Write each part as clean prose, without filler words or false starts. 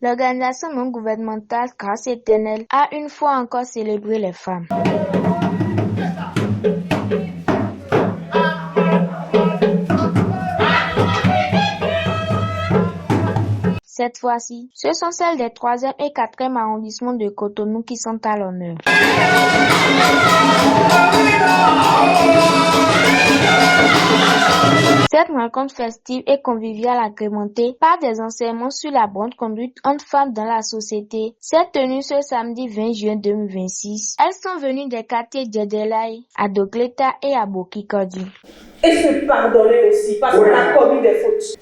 L'organisation non gouvernementale Grâce Éternelle a une fois encore célébré les femmes. Cette fois-ci, ce sont celles des 3e et 4e arrondissements de Cotonou qui sont à l'honneur. Cette rencontre festive et conviviale agrémentée par des enseignements sur la bonne conduite entre femmes dans la société s'est tenue ce samedi 20 juin 2026. Elles sont venues des quartiers d'Edelaï, à Dogleta et à Bokikodi. Et se pardonner aussi parce qu'on a commis des fautes.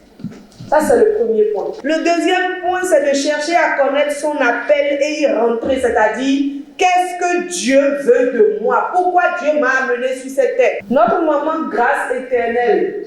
Ça, c'est le premier point. Le deuxième point, c'est de chercher à connaître son appel et y rentrer, c'est-à-dire, qu'est-ce que Dieu veut de moi? Pourquoi Dieu m'a amené sur cette terre? Notre maman Grâce Éternelle,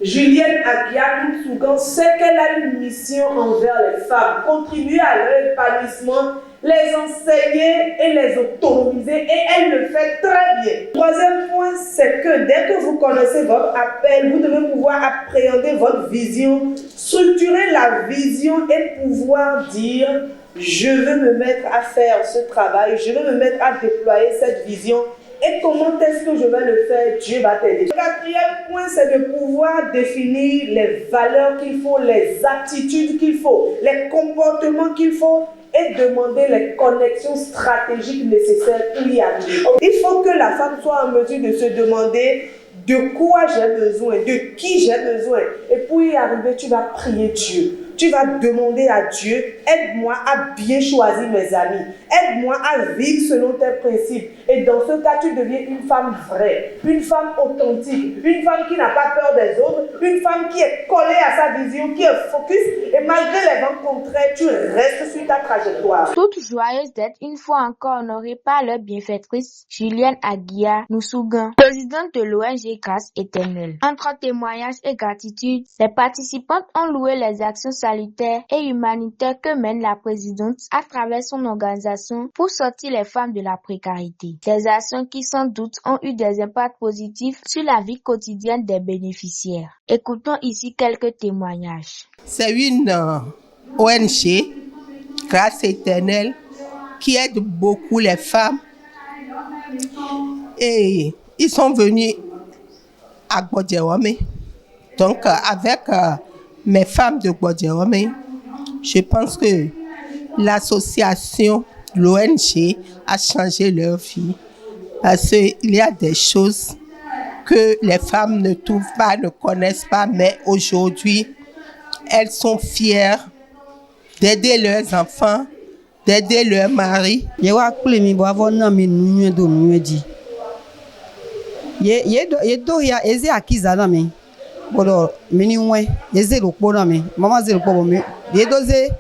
Julienne Agia Sougan, sait qu'elle a une mission envers les femmes, contribuer à leur épanouissement, les enseigner et les autonomiser, et elle le fait très bien. Troisième point, c'est que dès que vous connaissez votre appel, vous devez pouvoir appréhender votre vision, structurer la vision et pouvoir dire « Je veux me mettre à faire ce travail, je veux me mettre à déployer cette vision. » Et comment est-ce que je vais le faire? Dieu va t'aider. Le quatrième point, c'est de pouvoir définir les valeurs qu'il faut, les attitudes qu'il faut, les comportements qu'il faut et demander les connexions stratégiques nécessaires pour y arriver. Il faut que la femme soit en mesure de se demander de quoi j'ai besoin, de qui j'ai besoin. Et pour y arriver, tu vas prier Dieu. Tu vas demander à Dieu, aide-moi à bien choisir mes amis. Aide-moi à vivre selon tes principes. Et dans ce cas, tu deviens une femme vraie, une femme authentique, une femme qui n'a pas peur des autres, une femme qui est collée à sa vision, qui est focus. Et malgré les vents contraires, tu restes sur ta trajectoire. Toutes joyeuses d'être une fois encore honorées par leur bienfaitrice, Julienne Agia Noussougan, présidente de l'ONG Grâce Éternelle. Entre témoignages et gratitude, les participantes ont loué les actions salutaires et humanitaires que mène la présidente à travers son organisation pour sortir les femmes de la précarité. Des actions qui sans doute ont eu des impacts positifs sur la vie quotidienne des bénéficiaires. Écoutons ici quelques témoignages. C'est une ONG, Grâce Éternelle, qui aide beaucoup les femmes. Et ils sont venus à Gbodjerome. Donc, avec mes femmes de Gbodjerome, je pense que l'association, l'ONG, a changé leur vie. Parce qu'il y a des choses que les femmes ne trouvent pas, ne connaissent pas, mais aujourd'hui, elles sont fières d'aider leurs enfants, d'aider leurs maris. Bolo mini wen yeze lokpo na me mama ze lokpo me ye doze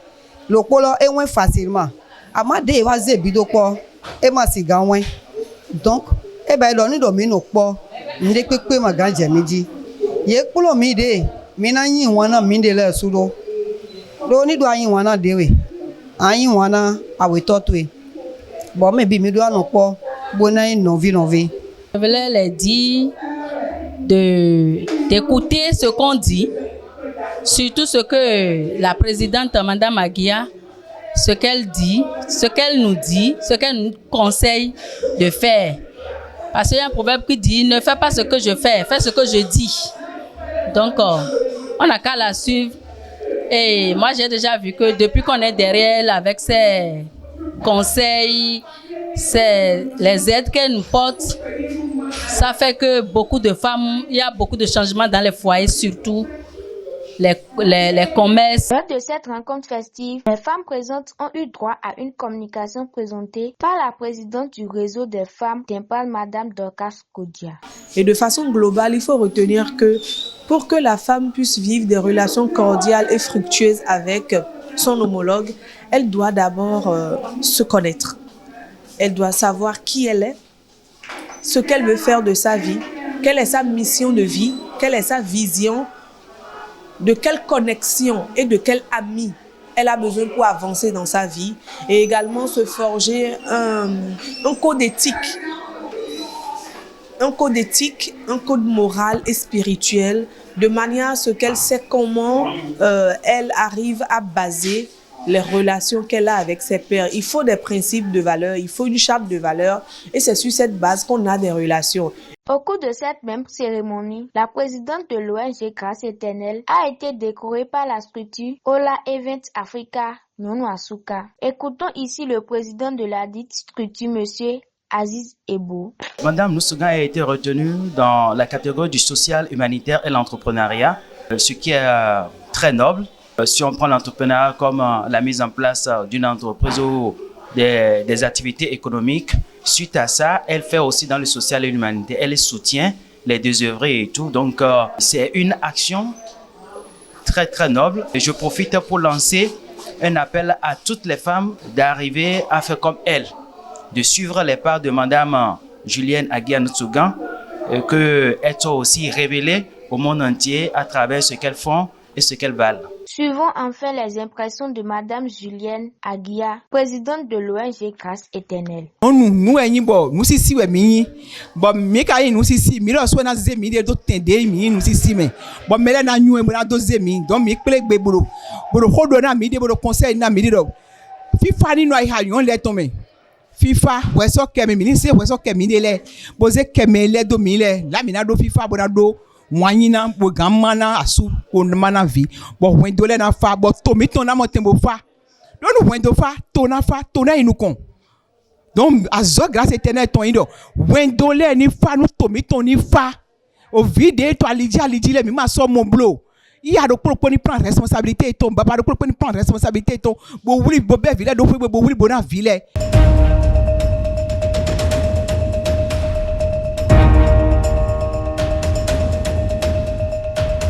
lokpo lo enwen facilement amade wa ze bidokpo e ma siga wen donc e ba lo ni do mi no po nde pepe ma ganje meji ye kpolo mi de mi na yin won na mi de le sudo do ni do ayin won na de we ayin won na awe totu e bo me bi mi do anu po bo na yin novi je voulais les dire d'écouter ce qu'on dit, surtout ce que la présidente Madame Agia, ce qu'elle dit, ce qu'elle nous dit, ce qu'elle nous conseille de faire. Parce qu'il y a un proverbe qui dit, ne fais pas ce que je fais, fais ce que je dis. Donc, on n'a qu'à la suivre. Et moi, j'ai déjà vu que depuis qu'on est derrière elle, avec ses conseils, les aides qu'elle nous porte, ça fait que beaucoup de femmes, il y a beaucoup de changements dans les foyers, surtout les commerces. Lors de cette rencontre festive, les femmes présentes ont eu droit à une communication présentée par la présidente du réseau des femmes d'Impal, Madame Dorcas Kodia. Et de façon globale, il faut retenir que pour que la femme puisse vivre des relations cordiales et fructueuses avec son homologue, elle doit d'abord se connaître. Elle doit savoir qui elle est, ce qu'elle veut faire de sa vie, quelle est sa mission de vie, quelle est sa vision, de quelle connexion et de quel ami elle a besoin pour avancer dans sa vie, et également se forger un code éthique un code éthique, un code moral et spirituel, de manière à ce qu'elle sait comment elle arrive à baser les relations qu'elle a avec ses pairs. Il faut des principes de valeurs, il faut une charte de valeurs et c'est sur cette base qu'on a des relations. Au cours de cette même cérémonie, la présidente de l'ONG Grâce Éternelle a été décorée par la structure Ola Events Africa Nyono Asuka. Écoutons ici le président de la dite structure, monsieur Aziz Ebo. Madame Nsougan a été retenue dans la catégorie du social, humanitaire et l'entrepreneuriat, ce qui est très noble. Si on prend l'entrepreneuriat comme la mise en place d'une entreprise ou des activités économiques, suite à ça, elle fait aussi dans le social et l'humanitaire. Elle soutient les désœuvrés et tout. Donc, c'est une action très, très noble. Et je profite pour lancer un appel à toutes les femmes d'arriver à faire comme elle, de suivre les pas de Madame Julienne Aguiya Nsougan, qu'elles soient aussi révélées au monde entier à travers ce qu'elles font et ce qu'elles valent. Suivons enfin les impressions de Madame Julienne Aguiya, présidente de l'ONG Grâce Éternelle. Nous si mi bon mi ka nous si mi lo so na ze mi de do tende mi nous si mais bon mele na nyu e mo na do ze mi donc mi pele gbe boro hodo na mi de boro conseil na mi de do fifa ni no ai ha yon le to me fifa we so ke mi ni se we so ke mi de le bo ze ke me le do mi le la mi na do fifa bo na do moyina bo gamana asu ko mana vi bo wendo le na fa bo to mi to na mo tembo fa do no wendo fa to na inu kon. Donc, à zo grâce éternelle ton ido. Wendole ni fa nous tomi ton ni fa. Au vide to aliji le mi ma so mon blo. Il y a de pour ni prendre responsabilité ton baba de pour ni prendre responsabilité ton bo wuli bo be vile do bo wuli bo na vile.